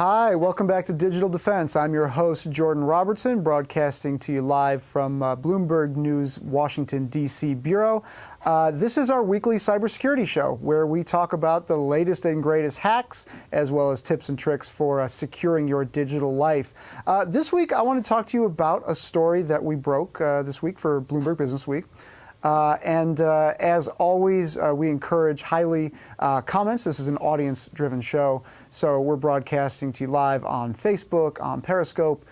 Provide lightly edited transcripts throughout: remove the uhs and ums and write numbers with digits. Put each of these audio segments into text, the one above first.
Hi, welcome back to Digital Defense. I'm your host, Jordan Robertson, broadcasting to you live from Bloomberg News Washington, D.C. Bureau. This is our weekly cybersecurity show where we talk about the latest and greatest hacks as well as tips and tricks for securing your digital life. This week, I want to talk to you about a story that we broke this week for Bloomberg Business Week. As always, we encourage highly comments. This is an audience-driven show, so we're broadcasting to you live on Facebook, on Periscope,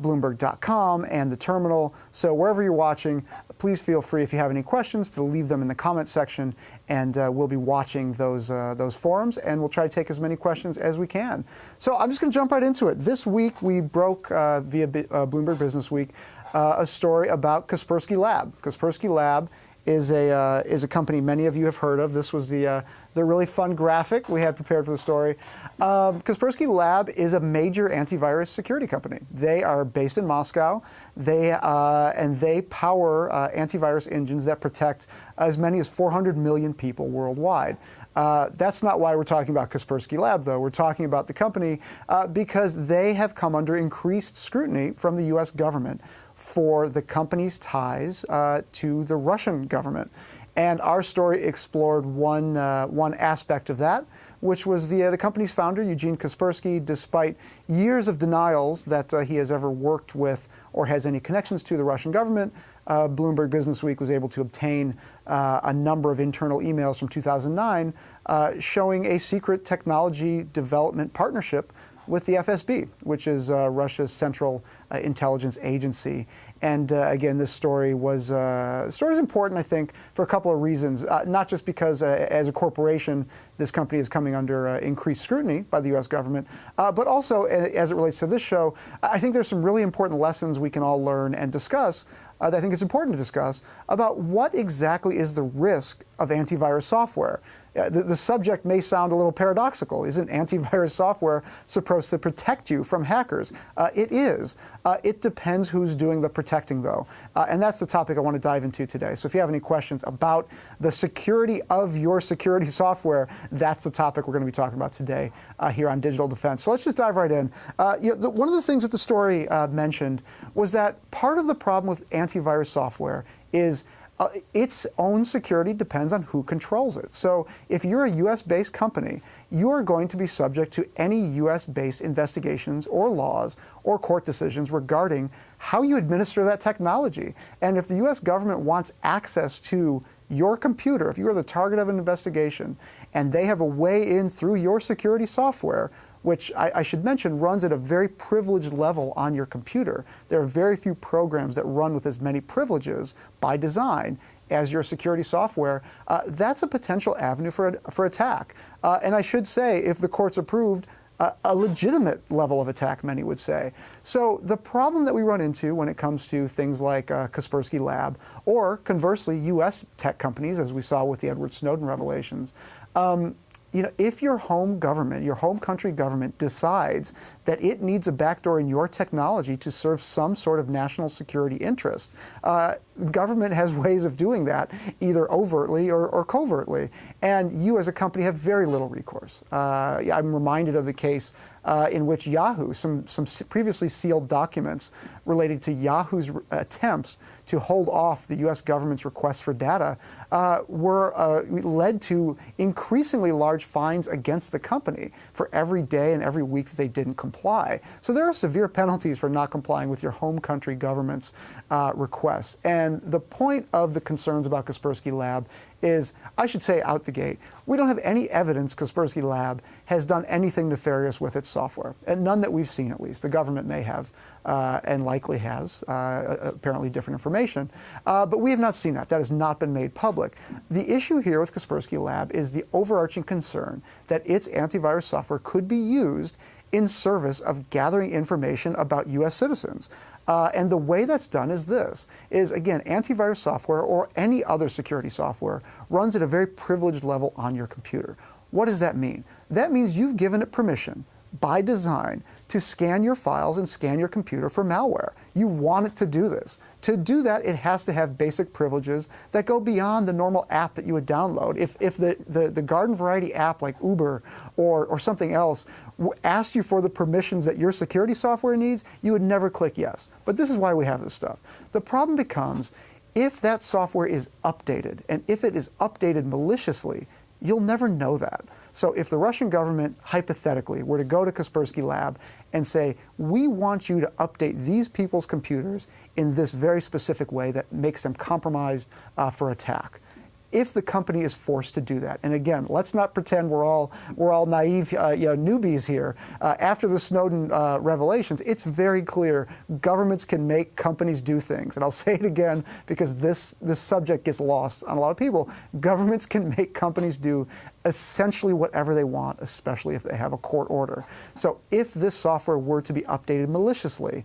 Bloomberg.com, and the terminal. So wherever you're watching, please feel free, if you have any questions, to leave them in the comment section, and we'll be watching those forums, and we'll try to take as many questions as we can. So I'm just going to jump right into it. This week, we broke via Bloomberg Business Week a story about Kaspersky Lab. Kaspersky Lab is a company many of you have heard of. This was the really fun graphic we had prepared for the story. Kaspersky Lab is a major antivirus security company. They are based in Moscow. They power antivirus engines that protect as many as 400 million people worldwide. That's not why we're talking about Kaspersky Lab, though. We're talking about the company because they have come under increased scrutiny from the U.S. government for the company's ties to the Russian government. And our story explored one aspect of that, which was the company's founder, Eugene Kaspersky. Despite years of denials that he has ever worked with or has any connections to the Russian government, Bloomberg Business Week was able to obtain a number of internal emails from 2009 showing a secret technology development partnership with the FSB, which is Russia's central intelligence agency. And again, this story is important, I think, for a couple of reasons. Not just because as a corporation, this company is coming under increased scrutiny by the U.S. government, but also as it relates to this show, I think there's some really important lessons we can all learn and discuss that I think it's important to discuss about what exactly is the risk of antivirus software. The subject may sound a little paradoxical. Isn't antivirus software supposed to protect you from hackers? It is. It depends who's doing the protecting, though. And that's the topic I want to dive into today. So if you have any questions about the security of your security software, that's the topic we're going to be talking about today here on Digital Defense. So let's just dive right in. One of the things that the story mentioned was that part of the problem with antivirus software is its own security depends on who controls it. So if you're a U.S.-based company, you are going to be subject to any U.S.-based investigations or laws or court decisions regarding how you administer that technology. And if the U.S. government wants access to your computer, if you are the target of an investigation, and they have a way in through your security software, which I should mention runs at a very privileged level on your computer. There are very few programs that run with as many privileges by design as your security software. That's a potential avenue for attack. And I should say, if the court's approved, a legitimate level of attack, many would say. So the problem that we run into when it comes to things like Kaspersky Lab, or conversely, U.S. tech companies, as we saw with the Edward Snowden revelations, if your home government, your home country government decides that it needs a backdoor in your technology to serve some sort of national security interest, government has ways of doing that, either overtly or covertly. And you as a company have very little recourse. I'm reminded of the case in which Yahoo, some previously sealed documents related to Yahoo's attempts to hold off the U.S. government's requests for data led to increasingly large fines against the company for every day and every week that they didn't comply. So there are severe penalties for not complying with your home country government's requests. And the point of the concerns about Kaspersky Lab is, I should say out the gate, we don't have any evidence Kaspersky Lab has done anything nefarious with its software, and none that we've seen at least. The government may have and likely has, apparently different information, but we have not seen that. That has not been made public. The issue here with Kaspersky Lab is the overarching concern that its antivirus software could be used in service of gathering information about U.S. citizens. And the way that's done is again, antivirus software or any other security software runs at a very privileged level on your computer. What does that mean? That means you've given it permission by design to scan your files and scan your computer for malware. You want it to do this, To do that, it has to have basic privileges that go beyond the normal app that you would download. If the garden variety app like Uber or something else asked you for the permissions that your security software needs, you would never click yes. But this is why we have this stuff. The problem becomes if that software is updated, and if it is updated maliciously, you'll never know that. So if the Russian government, hypothetically, were to go to Kaspersky Lab and say, we want you to update these people's computers in this very specific way that makes them compromised for attack. If the company is forced to do that, and again, let's not pretend we're all naive newbies here. After the Snowden revelations, it's very clear governments can make companies do things. And I'll say it again because this subject gets lost on a lot of people. Governments can make companies do essentially whatever they want, especially if they have a court order. So if this software were to be updated maliciously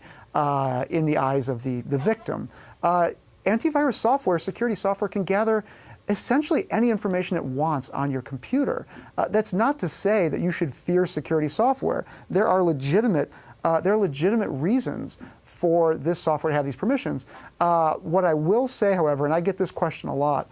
in the eyes of the victim, antivirus software, security software can gather essentially any information it wants on your computer. That's not to say that you should fear security software. There are legitimate reasons for this software to have these permissions. What I will say, however, and I get this question a lot,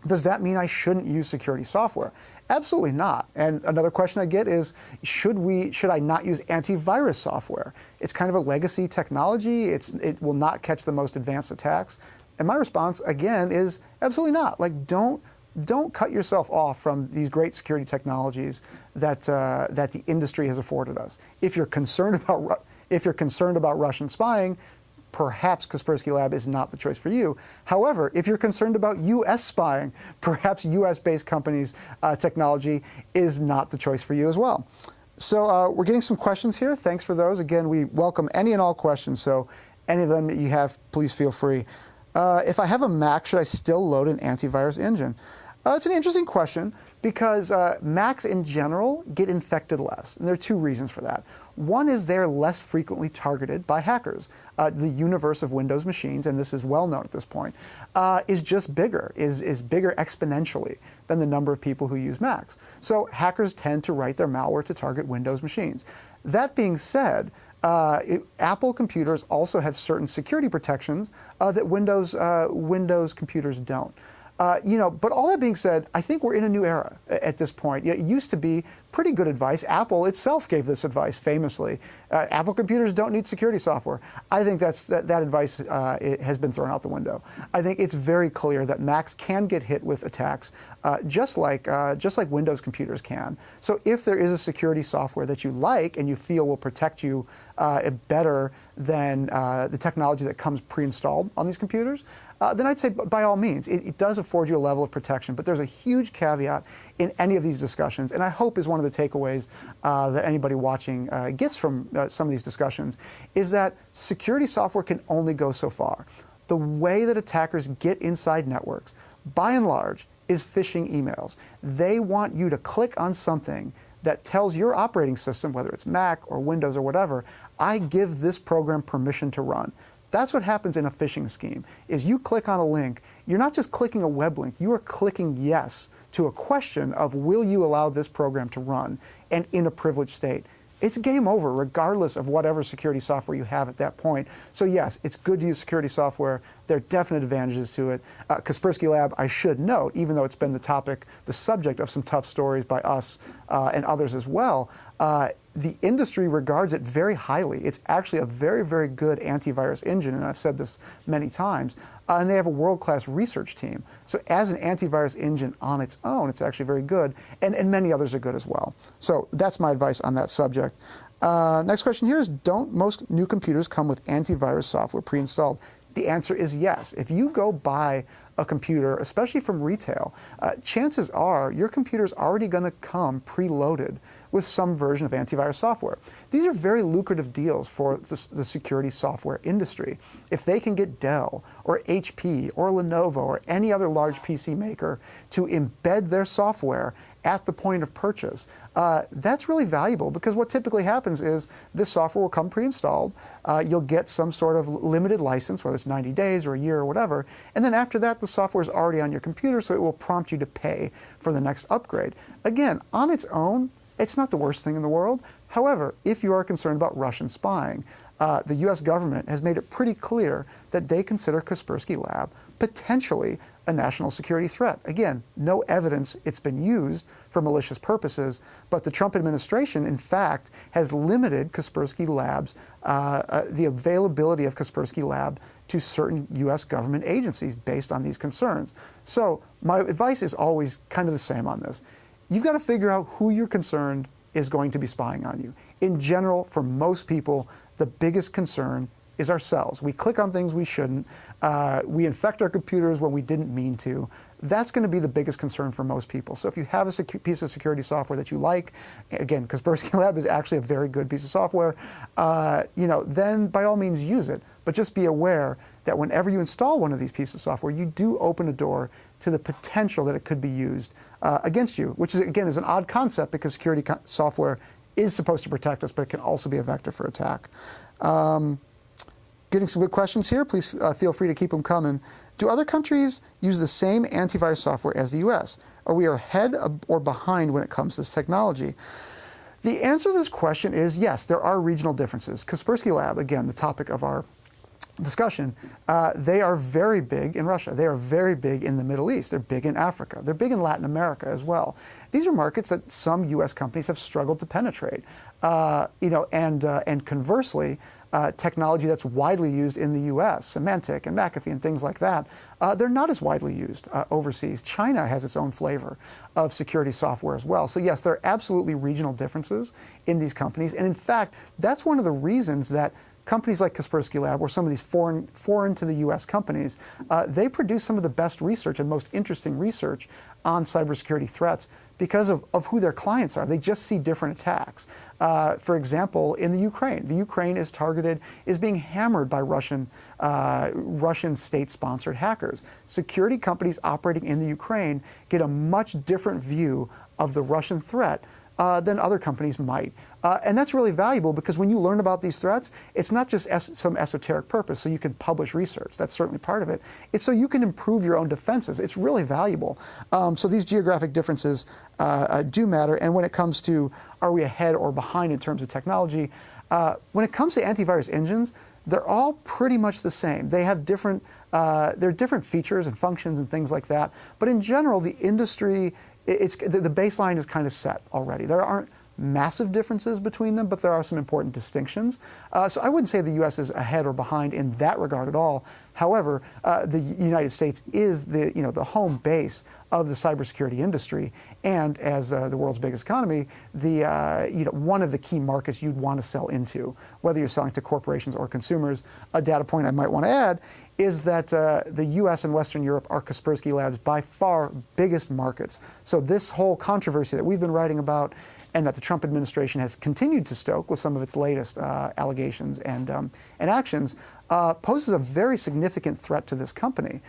does that mean I shouldn't use security software? Absolutely not. And another question I get is, should I not use antivirus software? It's kind of a legacy technology. It will not catch the most advanced attacks. And my response, again, is absolutely not. Like, don't cut yourself off from these great security technologies that the industry has afforded us. If you're concerned about Russian spying, perhaps Kaspersky Lab is not the choice for you. However, if you're concerned about U.S. spying, perhaps U.S.-based companies' technology is not the choice for you as well. So we're getting some questions here. Thanks for those. Again, we welcome any and all questions, so any of them that you have, please feel free. If I have a Mac, should I still load an antivirus engine? It's an interesting question because Macs in general get infected less, and there are two reasons for that. One is they're less frequently targeted by hackers. The universe of Windows machines, and this is well known at this point, is just bigger, is bigger exponentially than the number of people who use Macs. So hackers tend to write their malware to target Windows machines. That being said, Apple computers also have certain security protections that Windows computers don't. But all that being said, I think we're in a new era at this point. It used to be pretty good advice. Apple itself gave this advice famously. Apple computers don't need security software. I think that advice it has been thrown out the window. I think it's very clear that Macs can get hit with attacks just like Windows computers can. So if there is a security software that you like and you feel will protect you better than the technology that comes pre-installed on these computers, then I'd say by all means, it does afford you a level of protection. But there's a huge caveat in any of these discussions, and I hope is one of the takeaways that anybody watching gets from some of these discussions, is that security software can only go so far. The way that attackers get inside networks, by and large, is phishing emails. They want you to click on something that tells your operating system, whether it's Mac or Windows or whatever, I give this program permission to run. That's what happens in a phishing scheme, is you click on a link, you're not just clicking a web link, you are clicking yes to a question of will you allow this program to run, and in a privileged state. It's game over regardless of whatever security software you have at that point. So yes, it's good to use security software. There are definite advantages to it. Kaspersky Lab, I should note, even though it's been the subject of some tough stories by us and others as well, the industry regards it very highly. It's actually a very, very good antivirus engine, and I've said this many times. And they have a world-class research team. So as an antivirus engine on its own, it's actually very good, and many others are good as well. So that's my advice on that subject. Next question here is, don't most new computers come with antivirus software pre-installed? The answer is yes. If you go buy a computer, especially from retail, chances are your computer is already going to come preloaded with some version of antivirus software. These are very lucrative deals for the security software industry. If they can get Dell or HP or Lenovo or any other large PC maker to embed their software at the point of purchase, that's really valuable, because what typically happens is this software will come pre-installed, you'll get some sort of limited license, whether it's 90 days or a year or whatever, and then after that the software is already on your computer, so it will prompt you to pay for the next upgrade. Again, on its own, it's not the worst thing in the world. However, if you are concerned about Russian spying, the U.S. government has made it pretty clear that they consider Kaspersky Lab potentially a national security threat. Again, no evidence it's been used for malicious purposes, but the Trump administration, in fact, has limited Kaspersky Labs, the availability of Kaspersky Lab to certain U.S. government agencies based on these concerns. So my advice is always kind of the same on this. You've got to figure out who you're concerned is going to be spying on you. In general, for most people, the biggest concern is ourselves. We click on things we shouldn't. We infect our computers when we didn't mean to. That's going to be the biggest concern for most people. So if you have a piece of security software that you like, again, Kaspersky Lab is actually a very good piece of software, then by all means use it. But just be aware that whenever you install one of these pieces of software, you do open a door to the potential that it could be used against you, which is, again, is an odd concept because security software is supposed to protect us, but it can also be a vector for attack. Getting some good questions here. Please feel free to keep them coming. Do other countries use the same antivirus software as the U.S.? Are we ahead or behind when it comes to this technology? The answer to this question is yes, there are regional differences. Kaspersky Lab, again, the topic of our discussion, they are very big in Russia. They are very big in the Middle East. They're big in Africa. They're big in Latin America as well. These are markets that some U.S. companies have struggled to penetrate. And conversely, technology that's widely used in the U.S., Symantec and McAfee and things like that, they're not as widely used overseas. China has its own flavor of security software as well. So yes, there are absolutely regional differences in these companies. And in fact, that's one of the reasons that companies like Kaspersky Lab, or some of these foreign to the U.S. companies, they produce some of the best research and most interesting research on cybersecurity threats because of who their clients are. They just see different attacks. For example, in the Ukraine is being hammered by Russian state-sponsored hackers. Security companies operating in the Ukraine get a much different view of the Russian threat than other companies might. And that's really valuable because when you learn about these threats, it's not just some esoteric purpose so you can publish research. That's certainly part of it. It's so you can improve your own defenses. It's really valuable. So these geographic differences do matter. And when it comes to are we ahead or behind in terms of technology, when it comes to antivirus engines, they're all pretty much the same. They have different features and functions and things like that. But in general, the industry, the baseline is kind of set already. There aren't massive differences between them, but there are some important distinctions. So I wouldn't say the U.S. is ahead or behind in that regard at all. However, the United States is the home base of the cybersecurity industry, and as the world's biggest economy, one of the key markets you'd want to sell into, whether you're selling to corporations or consumers. A data point I might want to add is that the U.S. and Western Europe are Kaspersky Lab's by far biggest markets. So this whole controversy that we've been writing about and that the Trump administration has continued to stoke with some of its latest allegations and actions poses a very significant threat to this company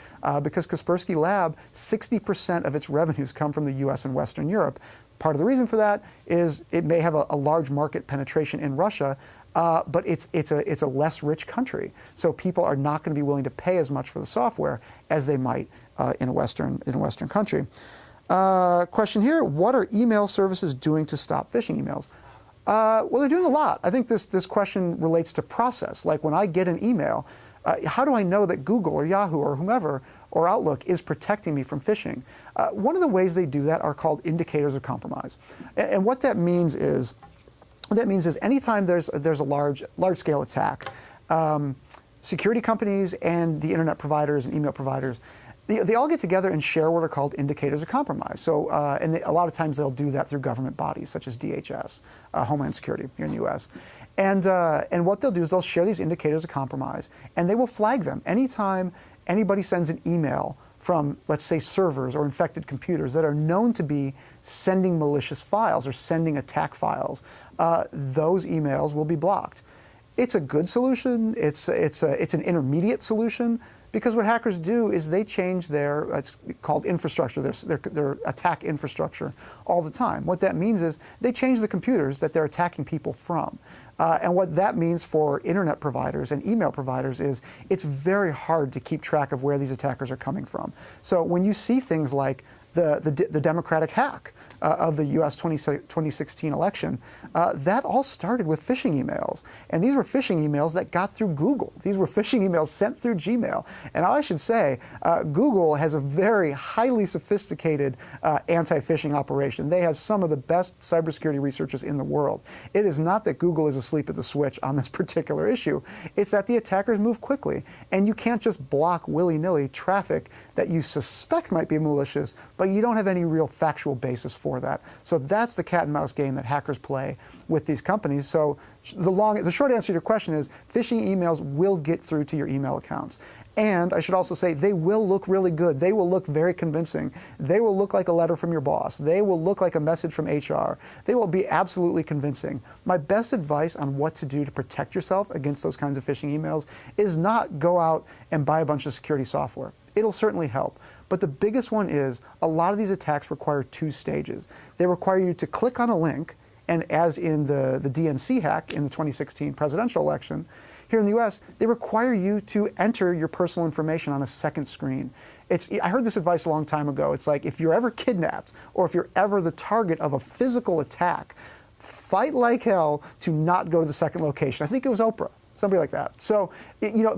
because Kaspersky Lab, 60% of its revenues come from the U.S. and Western Europe. Part of the reason for that is it may have a large market penetration in Russia, but it's a less rich country. So people are not going to be willing to pay as much for the software as they might in a Western country. Question here, what are email services doing to stop phishing emails? Well, they're doing a lot. I think this question relates to process. Like when I get an email, how do I know that Google or Yahoo or whomever or Outlook is protecting me from phishing? One of the ways they do that are called indicators of compromise. And what that means is anytime there's a large-scale attack, security companies and the internet providers and email providers, they all get together and share what are called indicators of compromise. So, and a lot of times they'll do that through government bodies such as DHS, Homeland Security here in the U.S. And what they'll do is they'll share these indicators of compromise, and they will flag them anytime anybody sends an email from, let's say, servers or infected computers that are known to be sending malicious files or sending attack files. Those emails will be blocked. It's a good solution. It's an intermediate solution. Because what hackers do is they change their, it's called infrastructure, their attack infrastructure all the time. What that means is they change the computers that they're attacking people from. And what that means for internet providers and email providers is it's very hard to keep track of where these attackers are coming from. So when you see things like the Democratic hack of the U.S. 2016 election, that all started with phishing emails. And these were phishing emails that got through Google. These were phishing emails sent through Gmail. And I should say, Google has a very highly sophisticated anti-phishing operation. They have some of the best cybersecurity researchers in the world. It is not that Google is asleep at the switch on this particular issue. It's that the attackers move quickly. And you can't just block willy-nilly traffic that you suspect might be malicious, but you don't have any real factual basis for that. So that's the cat and mouse game that hackers play with these companies. So the short answer to your question is phishing emails will get through to your email accounts. And I should also say they will look really good. They will look very convincing. They will look like a letter from your boss. They will look like a message from HR. They will be absolutely convincing. My best advice on what to do to protect yourself against those kinds of phishing emails is not go out and buy a bunch of security software. It'll certainly help. But the biggest one is a lot of these attacks require 2 stages. They require you to click on a link, and as in the DNC hack in the 2016 presidential election, here in the US, they require you to enter your personal information on a second screen. I heard this advice a long time ago. It's like if you're ever kidnapped or if you're ever the target of a physical attack, fight like hell to not go to the second location. I think it was Oprah. Somebody like that. So,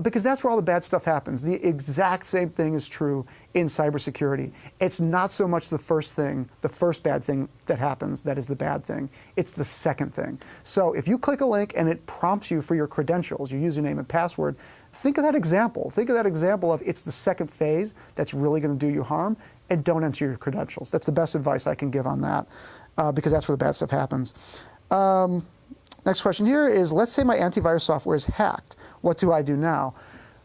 because that's where all the bad stuff happens. The exact same thing is true in cybersecurity. It's not so much the first bad thing that happens that is the bad thing. It's the second thing. So if you click a link and it prompts you for your credentials, your username and password, think of that example. Think of that example of it's the second phase that's really going to do you harm, and don't enter your credentials. That's the best advice I can give on that, because that's where the bad stuff happens. Next question here is, let's say my antivirus software is hacked. What do I do now?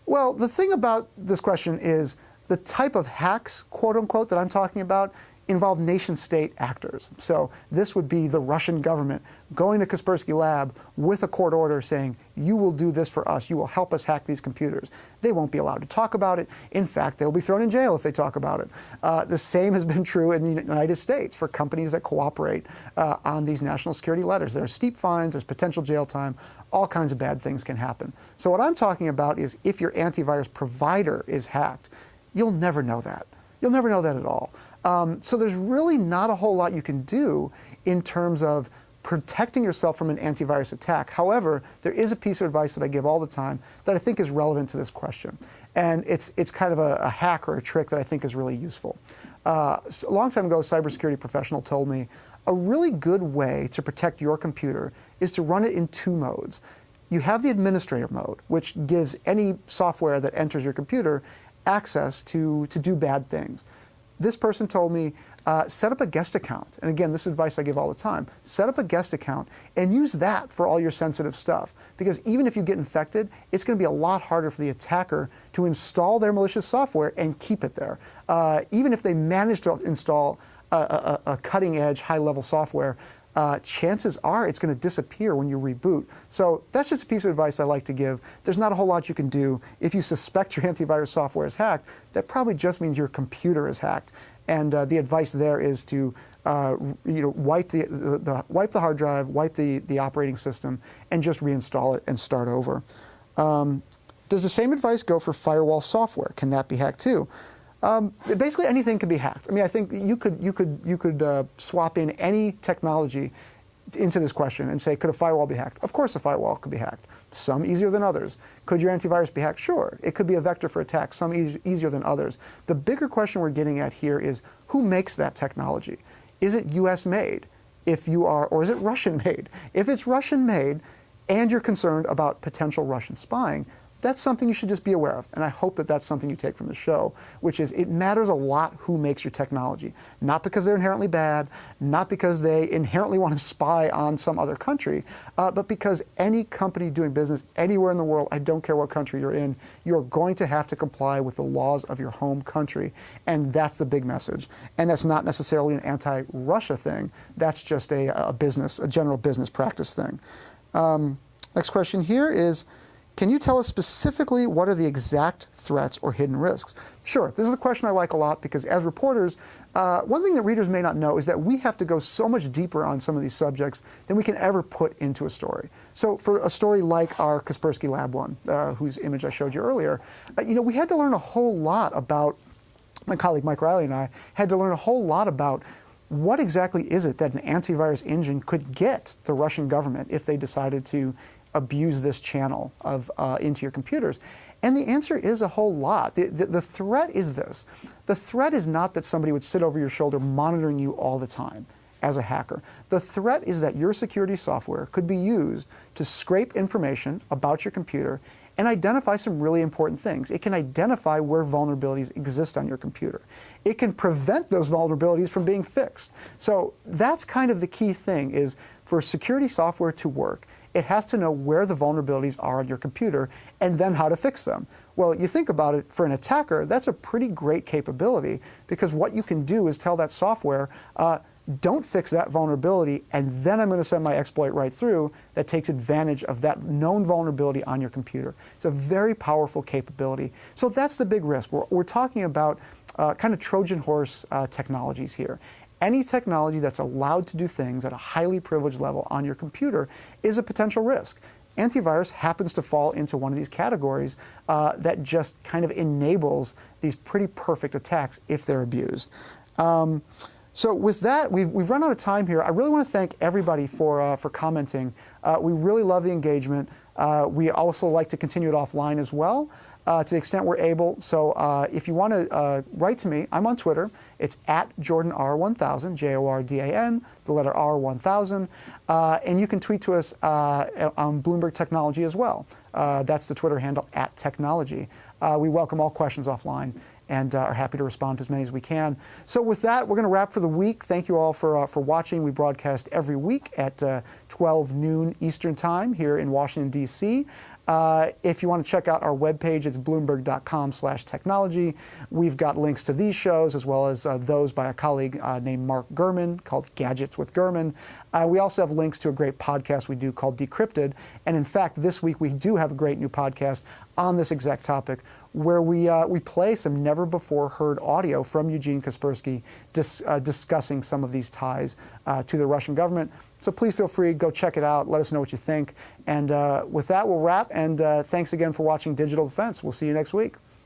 Well, the thing about this question is the type of hacks, quote unquote, that I'm talking about involve nation-state actors. So this would be the Russian government going to Kaspersky Lab with a court order saying, you will do this for us. You will help us hack these computers. They won't be allowed to talk about it. In fact, they'll be thrown in jail if they talk about it. The same has been true in the United States for companies that cooperate on these national security letters. There are steep fines, there's potential jail time, all kinds of bad things can happen. So what I'm talking about is if your antivirus provider is hacked, you'll never know that. You'll never know that at all. So there's really not a whole lot you can do in terms of protecting yourself from an antivirus attack. However, there is a piece of advice that I give all the time that I think is relevant to this question. And it's kind of a hack or a trick that I think is really useful. So a long time ago, a cybersecurity professional told me a really good way to protect your computer is to run it in 2 modes. You have the administrator mode, which gives any software that enters your computer access to do bad things. This person told me, set up a guest account. And again, this is advice I give all the time. Set up a guest account and use that for all your sensitive stuff. Because even if you get infected, it's going to be a lot harder for the attacker to install their malicious software and keep it there. Even if they manage to install a cutting-edge, high-level software, chances are it's going to disappear when you reboot. So that's just a piece of advice I like to give. There's not a whole lot you can do. If you suspect your antivirus software is hacked, that probably just means your computer is hacked. And the advice there is to wipe the hard drive, wipe the operating system, and just reinstall it and start over. Does the same advice go for firewall software? Can that be hacked too? Basically, anything can be hacked. I mean, I think you could swap in any technology into this question and say, could a firewall be hacked? Of course, a firewall could be hacked. Some easier than others. Could your antivirus be hacked? Sure. It could be a vector for attack. Some easier than others. The bigger question we're getting at here is who makes that technology? Is it U.S. made? Or is it Russian made? If it's Russian made, and you're concerned about potential Russian spying, that's something you should just be aware of. And I hope that that's something you take from the show, which is it matters a lot who makes your technology. Not because they're inherently bad, not because they inherently want to spy on some other country, but because any company doing business anywhere in the world, I don't care what country you're in, you're going to have to comply with the laws of your home country. And that's the big message. And that's not necessarily an anti-Russia thing. That's just a general business practice thing. Next question here is, can you tell us specifically what are the exact threats or hidden risks? Sure, this is a question I like a lot because as reporters, one thing that readers may not know is that we have to go so much deeper on some of these subjects than we can ever put into a story. So for a story like our Kaspersky Lab one, whose image I showed you earlier, we had to learn a whole lot about my colleague Mike Riley and I had to learn a whole lot about what exactly is it that an antivirus engine could get the Russian government if they decided to abuse this channel into your computers. And the answer is a whole lot. The threat is this. The threat is not that somebody would sit over your shoulder monitoring you all the time as a hacker. The threat is that your security software could be used to scrape information about your computer and identify some really important things. It can identify where vulnerabilities exist on your computer. It can prevent those vulnerabilities from being fixed. So that's kind of the key thing, is for security software to work, it has to know where the vulnerabilities are on your computer and then how to fix them. Well, you think about it, for an attacker, that's a pretty great capability, because what you can do is tell that software, don't fix that vulnerability, and then I'm going to send my exploit right through that takes advantage of that known vulnerability on your computer. It's a very powerful capability. So that's the big risk. We're talking about kind of Trojan horse technologies here. Any technology that's allowed to do things at a highly privileged level on your computer is a potential risk. Antivirus happens to fall into one of these categories that just kind of enables these pretty perfect attacks if they're abused. So with that, we've run out of time here. I really want to thank everybody for commenting. We really love the engagement. We also like to continue it offline as well, to the extent we're able. So if you want to write to me, I'm on Twitter. It's at JordanR1000, Jordan, the letter R1000. And you can tweet to us on Bloomberg Technology as well. That's the Twitter handle, @technology. We welcome all questions offline and are happy to respond to as many as we can. So with that, we're going to wrap for the week. Thank you all for watching. We broadcast every week at 12 noon Eastern Time here in Washington, D.C. If you want to check out our webpage, it's bloomberg.com/technology. We've got links to these shows as well as those by a colleague named Mark Gurman called Gadgets with Gurman. We also have links to a great podcast we do called Decrypted. And in fact, this week we do have a great new podcast on this exact topic, where we play some never-before-heard audio from Eugene Kaspersky discussing some of these ties to the Russian government. So please feel free, go check it out, let us know what you think. And with that, we'll wrap, and thanks again for watching Digital Defense. We'll see you next week.